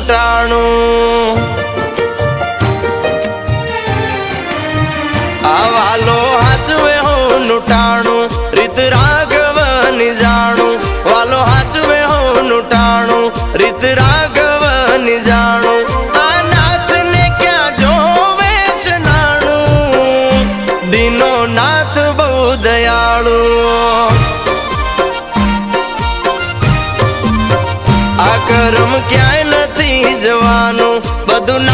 ટાણું આ વાલો હાચવે હોનું ટાણું રીત રાઘવની જાણું વાલો હાચવે હોનું ટાણું રીત રાઘવની જાણું આ નાથને ક્યાં જોવે છે નાણું દીનો નાથ બહુ દયાળુ આ કર્મ ક્યાંય નથી જવાનું બધું